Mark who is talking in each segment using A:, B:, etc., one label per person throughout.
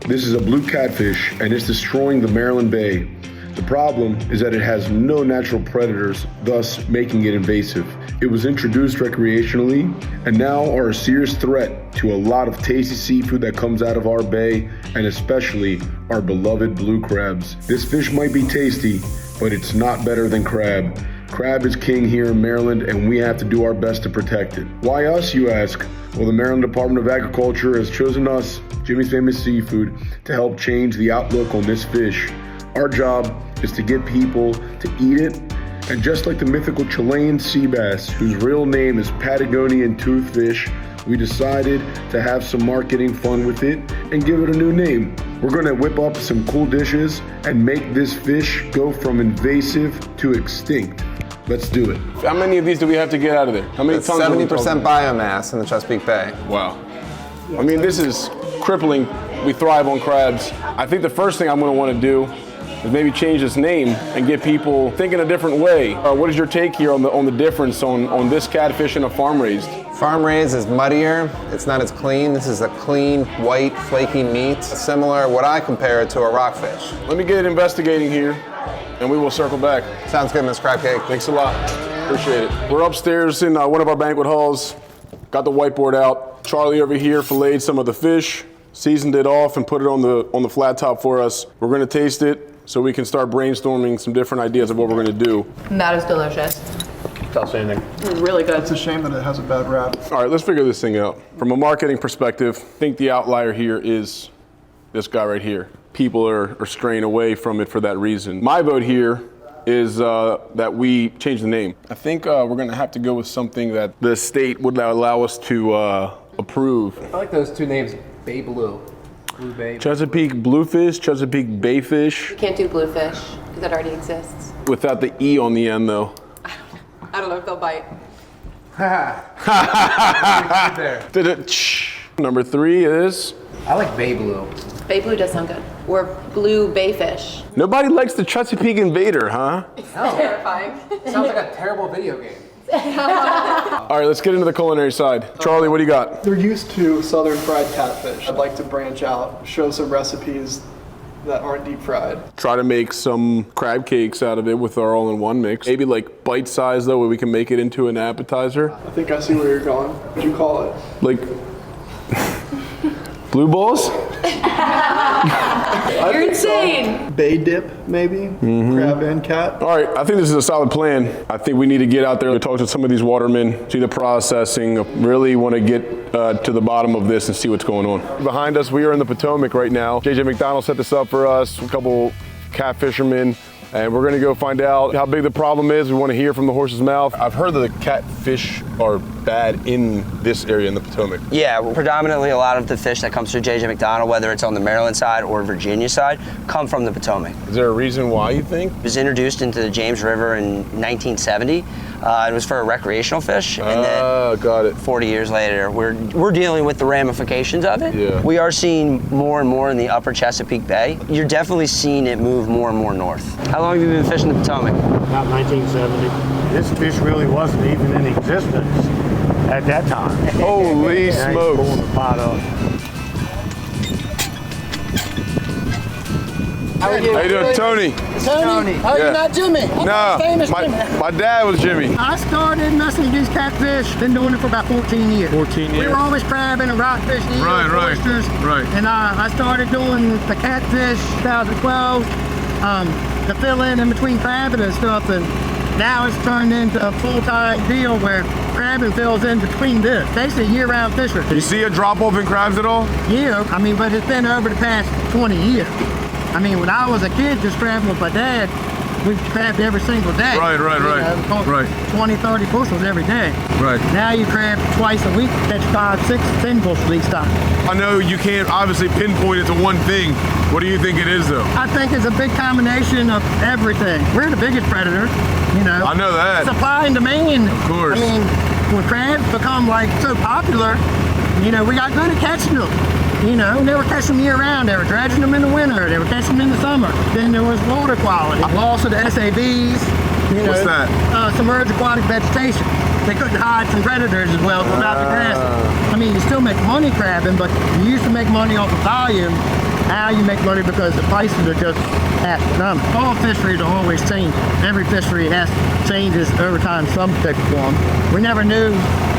A: This is a blue catfish, and it's destroying the Maryland Bay. The problem is that it has no natural predators, thus making it invasive. It was introduced recreationally and now are a serious threat to a lot of tasty seafood that comes out of our bay, and especially our beloved blue crabs. This fish might be tasty, but it's not better than crab. Crab is king here in Maryland, and we have to do our best to protect it. Why us, you ask? Well, the Maryland Department of Agriculture has chosen us, Jimmy's Famous Seafood, to help change the outlook on this fish. Our job is to get people to eat it, and just like the mythical Chilean sea bass, whose real name is Patagonian toothfish, we decided to have some marketing fun with it and give it a new name. We're gonna whip up some cool dishes and make this fish go from invasive to extinct. Let's do it.
B: How many of these do we have to get out of there? How many tons?
C: 70% biomass in the Chesapeake Bay.
B: Wow. I mean, this is crippling. We thrive on crabs. I think the first thing I'm gonna wanna do is maybe change this name and get people thinking a different way. What is your take here on the difference on this catfish and a farm raised?
C: Farm raised is muddier. It's not as clean. This is a clean, white, flaky meat. Similar, what I compare it to a rockfish.
B: Let me get investigating here, and we will circle back.
C: Sounds good, Miss Crabcake.
B: Thanks a lot. Appreciate it. We're upstairs in one of our banquet halls. Got the whiteboard out. Charlie over here filleted some of the fish, seasoned it off, and put it on the flat top for us. We're gonna taste it so we can start brainstorming some different ideas of what we're gonna do.
D: That is delicious.
E: Tell us anything.
D: It's really good.
F: It's a shame that it has a bad rap.
B: All right, let's figure this thing out. From a marketing perspective, I think the outlier here is this guy right here. People are straying away from it for that reason. My vote here is that we change the name. I think we're gonna have to go with something that the state would allow us to approve.
E: I like those two names, Bay Blue. Blue Bay.
B: Chesapeake Bluefish, Chesapeake Bayfish.
D: Can't do bluefish because that already exists.
B: Without the E on the end though.
D: I don't know if they'll bite.
B: Number 3 is?
E: I like Bay Blue.
D: Bay blue does sound good. Or blue bayfish.
B: Nobody likes the Chesapeake Invader, huh?
D: Terrifying.
E: Sounds like a terrible video game.
B: All right, let's get into the culinary side. Charlie, what do you got?
F: They're used to southern fried catfish. I'd like to branch out, show some recipes that aren't deep fried.
B: Try to make some crab cakes out of it with our all-in-one mix. Maybe like bite size though, where we can make it into an appetizer.
F: I think I see where you're going. What'd you call it?
B: Like blue balls?
D: You're insane.
F: Bay dip, maybe? Crab and cat.
B: All right, I think this is a solid plan. I think we need to get out there and talk to some of these watermen, see the processing, really want to get to the bottom of this and see what's going on. Behind us, we are in the Potomac right now. JJ McDonald set this up for us, a couple cat fishermen, and we're gonna go find out how big the problem is. We wanna hear from the horse's mouth. I've heard that the catfish are bad in this area in the Potomac.
G: Yeah, predominantly a lot of the fish that comes through JJ McDonald, whether it's on the Maryland side or Virginia side, come from the Potomac.
B: Is there a reason why you think?
G: It was introduced into the James River in 1970. It was for a recreational fish, and then
B: got it.
G: 40 years later, we're dealing with the ramifications of it.
B: Yeah.
G: We are seeing more and more in the upper Chesapeake Bay. You're definitely seeing it move more and more north. How long have you been fishing the Potomac?
H: About 1970. This fish really wasn't even in existence at that time.
B: Holy smokes.
H: Pulling the pot up.
B: How you doing, Tony?
H: Tony. Oh,
B: Yeah.
H: you're not Jimmy?
B: No,
H: Famous Jimmy.
B: my dad was Jimmy.
H: I started messing with these catfish. Been doing it for about 14 years. 14 years. We were always crabbing and rockfish, oysters.
B: Right.
H: And I started doing the catfish 2012 to fill in between crabbing and stuff. And now it's turned into a full-time deal where crabbing fills in between this. Basically year-round fishery.
B: You see a drop-off in crabs at all?
H: Yeah, I mean, but it's been over the past 20 years. I mean, when I was a kid just crabbing with my dad, we crabbed every single day.
B: Right.
H: You know, caught
B: Right.
H: 20, 30 bushels every day.
B: Right.
H: Now you crab twice a week, catch 5, 6, 10 bushels each time.
B: I know you can't obviously pinpoint it to one thing. What do you think it is though?
H: I think it's a big combination of everything. We're the biggest predator, you know.
B: I know that.
H: Supply and demand.
B: Of course.
H: I mean, when crabs become like so popular, you know, we got good at catching them. You know, they were catching them year round. They were dredging them in the winter. They were catching them in the summer. Then there was water quality. Loss of the SAVs. You know,
B: What's that?
H: Submerged aquatic vegetation. They couldn't hide from predators as well without the grass. I mean, you still make money crabbing, but you used to make money off of volume. how you make money because the prices are just astronomical. All fisheries are always changing. Every fishery has changes over time, some shape or form. We never knew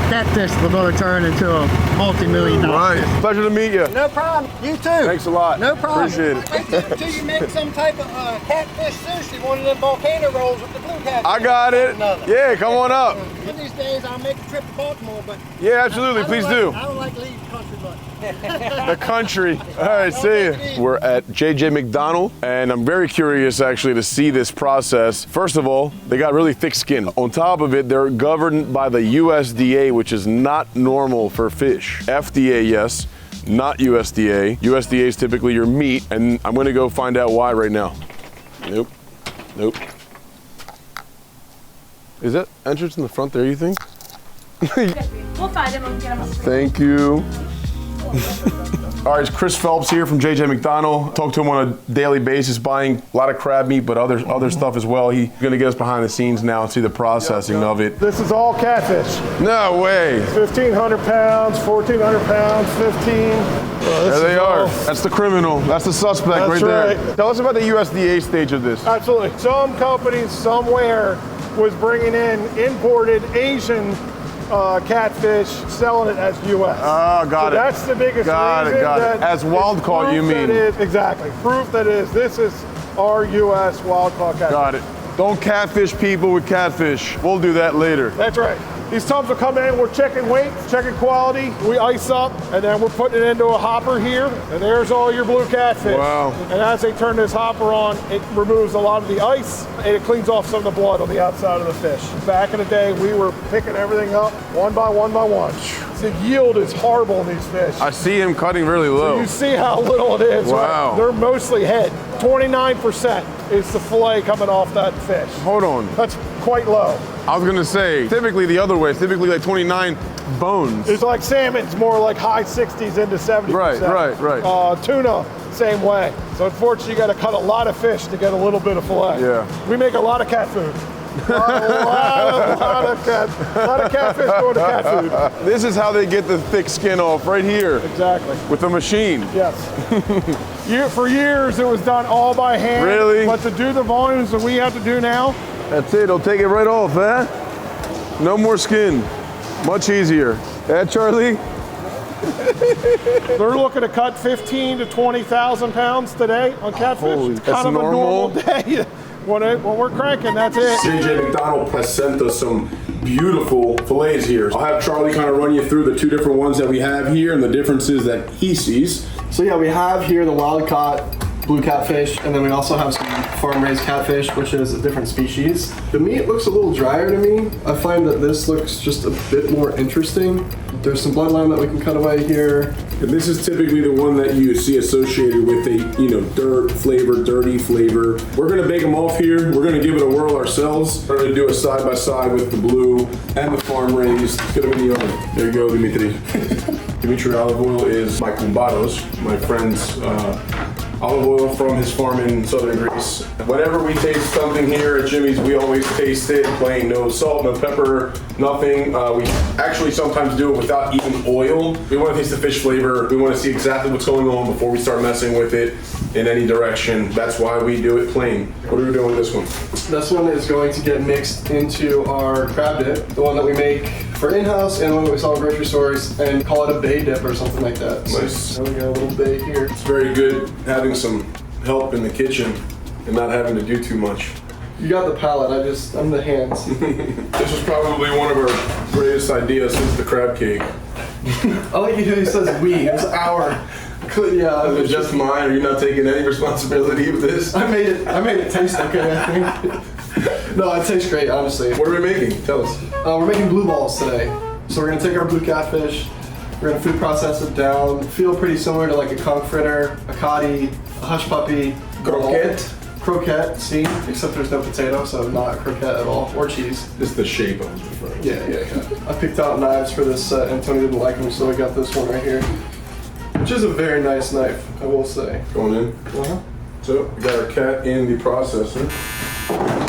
H: catfish was going to turn into a multi-million-dollar fish.
B: Pleasure to meet you.
H: No problem. You too.
B: Thanks a lot.
H: No problem.
B: Appreciate it.
H: Wait till you make some type of catfish sushi, one of them volcano rolls with the blue catfish.
B: I got it. Yeah, come on up.
H: One of these days I'll make a trip to Baltimore, but
B: Yeah, absolutely. Please do.
H: I don't like leaving the country much.
B: The country. All right, see you. We're at J.J. McDonald, and I'm very curious actually to see this process. First of all, they got really thick skin. On top of it, they're governed by the USDA, which is not normal for fish. FDA, yes, not USDA. USDA is typically your meat, and I'm gonna go find out why right now. Nope, nope. Is that entrance in the front there, you think?
I: We'll find him and get him.
B: Thank you. All right, it's Chris Phelps here from J.J. McDonald. Talk to him on a daily basis, buying a lot of crab meat, but other stuff as well. He's gonna get us behind the scenes now and see the processing of it.
J: This is all catfish.
B: No way.
J: 1,500 pounds, 1,400 pounds, 15.
B: There they are. That's the criminal. That's the suspect right there. Tell us about the USDA stage of this.
J: Absolutely. Some companies somewhere was bringing in imported Asian catfish, selling it as U.S.
B: Oh, got it.
J: That's the biggest
B: got
J: reason.
B: Got it. As wild caught, you mean?
J: Exactly. Proof that this is our U.S. wild caught catfish.
B: Got it. Don't catfish people with catfish. We'll do that later.
J: That's right. These tubs will come in, we're checking weight, checking quality, we ice up, and then we're putting it into a hopper here, and there's all your blue catfish.
B: Wow.
J: And as they turn this hopper on, it removes a lot of the ice, and it cleans off some of the blood on the outside of the fish. Back in the day, we were picking everything up one by one by one. The yield is horrible in these fish.
B: I see him cutting really low.
J: So you see how little it is.
B: Wow.
J: Right? They're mostly head. 29% is the fillet coming off that fish.
B: Hold on.
J: That's quite low.
B: I was gonna say, typically the other way, it's typically like 29 bones.
J: It's like salmon's more like high 60s into 70%.
B: Right.
J: Tuna, same way. So unfortunately, you gotta cut a lot of fish to get a little bit of fillet.
B: Yeah.
J: We make a lot of cat food. a lot of catfish going to cat food.
B: This is how they get the thick skin off, right here.
J: Exactly.
B: With the machine.
J: Yes. For years, it was done all by hand.
B: Really?
J: But to do the volumes that we have to do now,
B: that's it, they'll take it right off, eh? No more skin. Much easier. Yeah, Charlie?
J: they're looking to cut 15 to 20,000 pounds today on catfish.
B: Holy,
J: it's kind of a normal day. When we're cranking, that's it.
A: J.J. McDonald has sent us some beautiful fillets here. I'll have Charlie kind of run you through the two different ones that we have here and the differences that he sees.
F: So yeah, we have here the wild caught blue catfish, and then we also have some farm-raised catfish, which is a different species. The meat looks a little drier to me. I find that this looks just a bit more interesting. There's some bloodline that we can cut away here.
A: And this is typically the one that you see associated with a, dirt flavor, dirty flavor. We're gonna bake them off here. We're gonna give it a whirl ourselves. We're gonna do a side-by-side with the blue and the farm-raised. It's gonna be in the oven. There you go, Dimitri. Dimitri olive oil is my kumbaros, my friend's olive oil from his farm in southern Greece. Whenever we taste something here at Jimmy's, we always taste it plain, no salt, no pepper, nothing. We actually sometimes do it without even oil. We want to taste the fish flavor. We want to see exactly what's going on before we start messing with it in any direction. That's why we do it plain. What are we doing with this one?
F: This one is going to get mixed into our crab dip, the one that we make for in-house and the one that we sell in grocery stores, and call it a bay dip or something like that.
A: Nice.
F: So we got a little bay here.
A: It's very good having some help in the kitchen and not having to do too much.
F: You got the palate, I'm the hands.
A: This was probably one of our greatest ideas since the crab cake.
F: I like he says we, it was our. Yeah,
A: Is it just mine? Are you not taking any responsibility with this?
F: I made it taste okay, I think. No, it tastes great, honestly.
A: What are we making? Tell us.
F: We're making blue balls today. So we're gonna take our blue catfish, we're gonna food process it down, feel pretty similar to like a conch fritter, a coddy, a hush puppy. Croquette, see? Except there's no potato, so not a croquette at all, or cheese.
A: This is the shape I was referring to.
F: Yeah. I picked out knives for this set, and Tony didn't like them, so I got this one right here. Which is a very nice knife, I will say.
A: Going in. So we got our cat in the processor.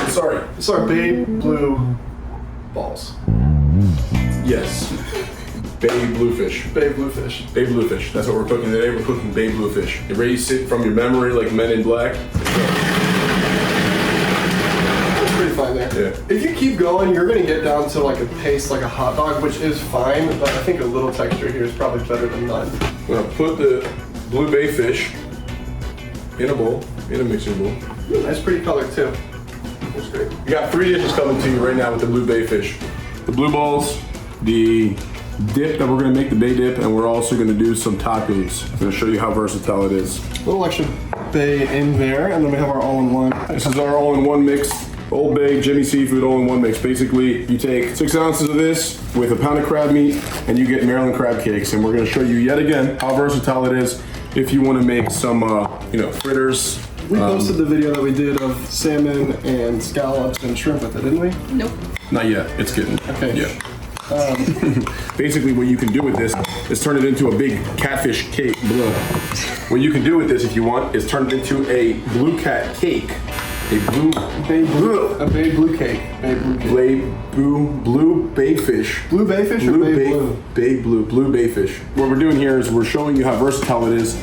A: Sorry.
F: It's our babe blue balls.
A: Yes.
B: Bay bluefish.
F: Bay bluefish.
B: Bay bluefish. That's what we're cooking today. We're cooking bay bluefish. Erase it from your memory like Men in Black.
F: That's pretty fine there.
B: Yeah.
F: If you keep going, you're gonna get down to like a paste like a hot dog, which is fine, but I think a little texture here is probably better than none.
B: I'm gonna put the blue bay fish in a bowl, in a mixing bowl.
F: Nice pretty color too. That's great.
B: We got 3 dishes coming to you right now with the blue bay fish. The blue balls, the dip that we're gonna make, the bay dip, and we're also gonna do some tacos. I'm gonna show you how versatile it is.
F: A little extra bay in there, and then we have our all-in-one.
B: This is our all-in-one mix. Old Bay, Jimmy Seafood, all-in-one mix. Basically, you take 6 ounces of this with a pound of crab meat, and you get Maryland crab cakes. And we're gonna show you yet again how versatile it is if you wanna make some, fritters.
F: We posted the video that we did of salmon and scallops and shrimp with it, didn't we?
D: Nope.
B: Not yet, it's getting.
F: Okay.
B: Yeah. Basically, what you can do with this is turn it into a big catfish cake. Blah. What you can do with this, if you want, is turn it into a blue cat cake. A blue
F: bay blue cake. Bay blue cake.
B: Blue bay fish.
F: Blue bay fish or bay blue?
B: Blue bay fish. What we're doing here is we're showing you how versatile it is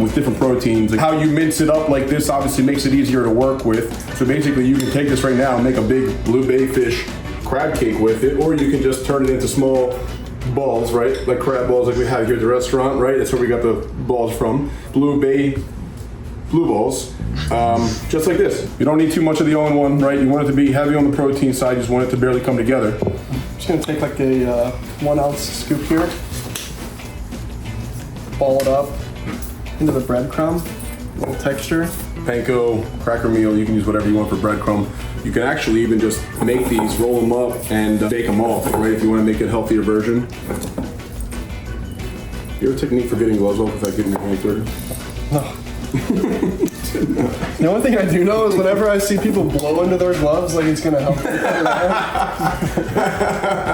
B: with different proteins. Like how you mince it up like this obviously makes it easier to work with. So basically, you can take this right now and make a big blue bay fish crab cake with it, or you can just turn it into small balls, right? Like crab balls like we have here at the restaurant, right? That's where we got the balls from. Blue balls. Just like this. You don't need too much of the all-in-one, right? You want it to be heavy on the protein side, you just want it to barely come together.
F: I'm just gonna take like a 1 ounce scoop here, ball it up into the breadcrumb, a little texture.
B: Panko, cracker meal, you can use whatever you want for breadcrumb. You can actually even just make these, roll them up, and bake them off, right? If you want to make a healthier version. Your technique for getting gloves off without getting your hands dirty?
F: No. The only thing I do know is whenever I see people blow into their gloves, like it's gonna help.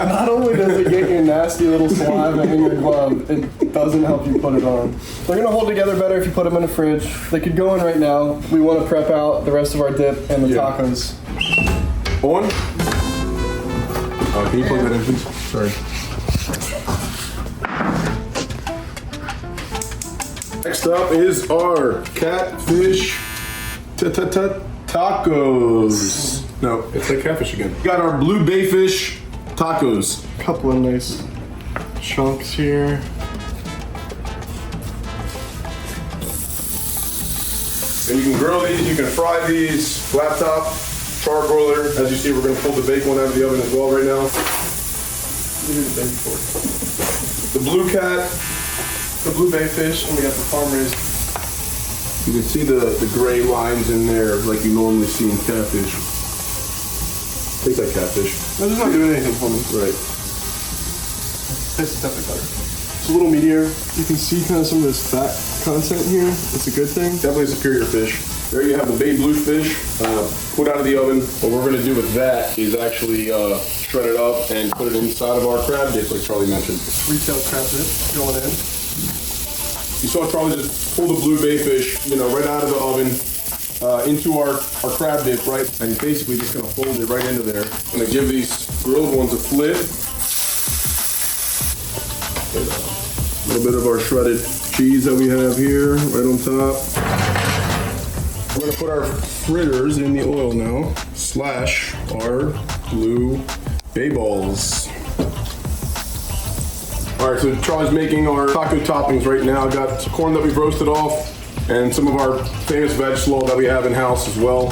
F: Not only does it get your nasty little saliva in your glove, it doesn't help you put it on. They're gonna hold together better if you put them in the fridge. They could go in right now. We want to prep out the rest of our dip and the tacos.
B: On? Can you plug that in, please? Sorry. Next up is our catfish tacos. No, it's like catfish again. We got our blue bay fish tacos.
F: A couple of nice chunks here.
B: And you can grill these, you can fry these, flat top, char broiler. As you see, we're gonna pull the bacon one out of the oven as well right now. The blue cat,
F: the blue bay fish, and we got the farm raised.
B: You can see the gray lines in there like you normally see in catfish. Tastes like catfish.
F: No, it's not doing anything for me.
B: Right.
F: Tastes definitely better. It's a little meatier. You can see kind of some of this fat content here. It's a good thing.
B: Definitely a superior fish. There you have the bay blue fish, put out of the oven. What we're gonna do with that is actually shred it up and put it inside of our crab dip like Charlie mentioned.
F: Retail crab dip going in.
B: You saw Charlie just pull the blue bay fish, right out of the oven into our crab dip, right? And he's basically just gonna fold it right into there. Gonna give these grilled ones a flip. A little bit of our shredded cheese that we have here, right on top. We're gonna put our fritters in the oil now, / our blue bay balls. All right, so Charlie's making our taco toppings right now. Got some corn that we've roasted off and some of our famous veg slaw that we have in-house as well.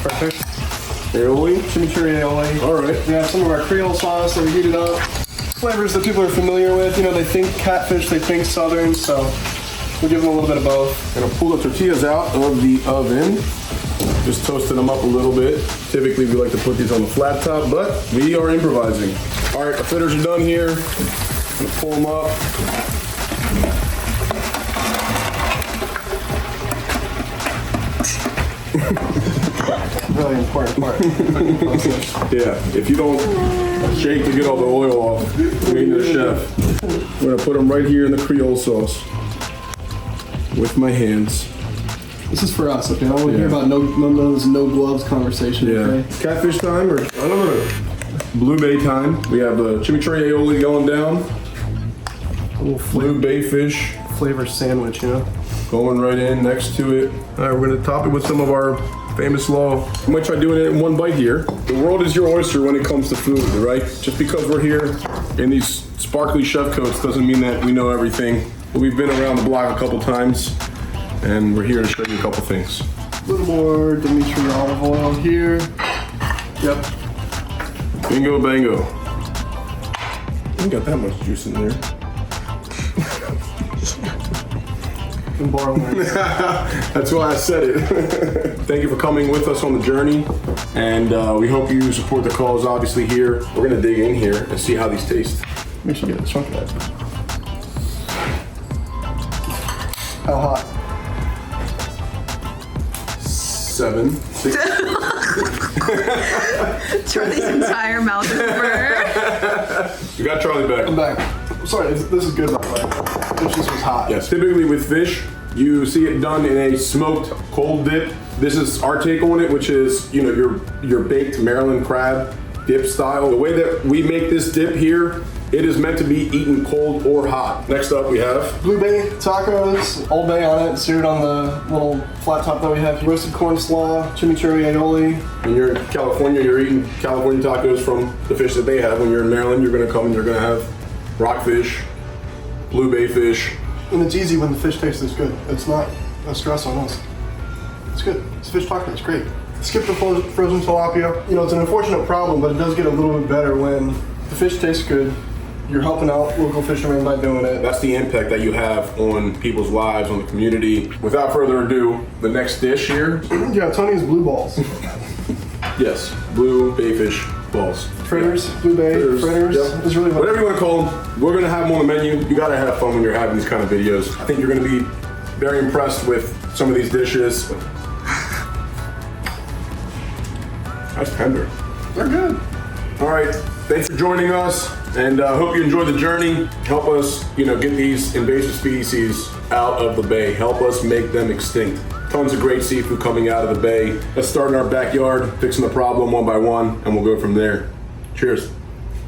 F: Perfect.
B: Aioli.
F: Chimichurri aioli.
B: All right.
F: We have some of our Creole sauce that we heated up. Flavors that people are familiar with. They think catfish, they think southern, so we'll give them a little bit of both.
B: Gonna pull the tortillas out of the oven. Just toasting them up a little bit. Typically, we like to put these on the flat top, but we are improvising. All right, our fritters are done here. Gonna pull them up.
F: Really important part.
B: Yeah, if you don't shake to get all the oil off, you ain't a chef. We're gonna put them right here in the Creole sauce with my hands.
F: This is for us, okay? I don't want to hear about no gloves conversation, okay?
B: Catfish time, or I don't know. Blue bay time. We have the chimichurri aioli going down.
F: A little
B: Blue bay fish.
F: flavor sandwich, you know?
B: Going right in next to it. All right, we're gonna top it with some of our famous law. I might try doing it in one bite here. The world is your oyster when it comes to food, right? Just because we're here in these sparkly chef coats doesn't mean that we know everything. But we've been around the block a couple times, and we're here to show you a couple things.
F: A little more Dimitri olive oil here. Yep.
B: Bingo bango. Ain't got that much juice in there.
F: And borrow
B: That's why I said it. Thank you for coming with us on the journey, and we hope you support the cause. Obviously, here we're gonna dig in here and see how these taste.
F: Make sure you get a chunk of that. How hot?
B: 7, 6.
D: Charlie's entire mouth is burned.
B: You got Charlie back.
F: I'm back. Sorry, this is good by the way. This just was hot.
B: Yes. Typically with fish, you see it done in a smoked cold dip. This is our take on it, which is, you know, your baked Maryland crab dip style. The way that we make this dip here, it is meant to be eaten cold or hot. Next up we have
F: Blue Bay tacos, Old Bay on it, seared on the little flat top that we have here. Roasted corn slaw, chimichurri aioli.
B: When you're in California, you're eating California tacos from the fish that they have. When you're in Maryland, you're gonna come and you're gonna have rockfish, blue bay fish.
F: And it's easy when the fish tastes this good. It's not a stress on us. It's good. It's a fish taco, it's great. Skip the frozen tilapia. You know, it's an unfortunate problem, but it does get a little bit better when the fish tastes good. You're helping out local fishermen by doing it.
B: That's the impact that you have on people's lives, on the community. Without further ado, the next dish here.
F: Yeah, Tony's blue balls.
B: Yes, blue bayfish balls.
F: Fritters, blue bay, fritters.
B: Yep.
F: Is really
B: whatever you want to call them. We're gonna have them on the menu. You gotta have fun when you're having these kind of videos. I think you're gonna be very impressed with some of these dishes. That's tender.
F: They're good.
B: All right, thanks for joining us, and hope you enjoy the journey. Help us, you know, get these invasive species out of the bay. Help us make them extinct. Tons of great seafood coming out of the bay. Let's start in our backyard, fixing the problem one by one, and we'll go from there. Cheers.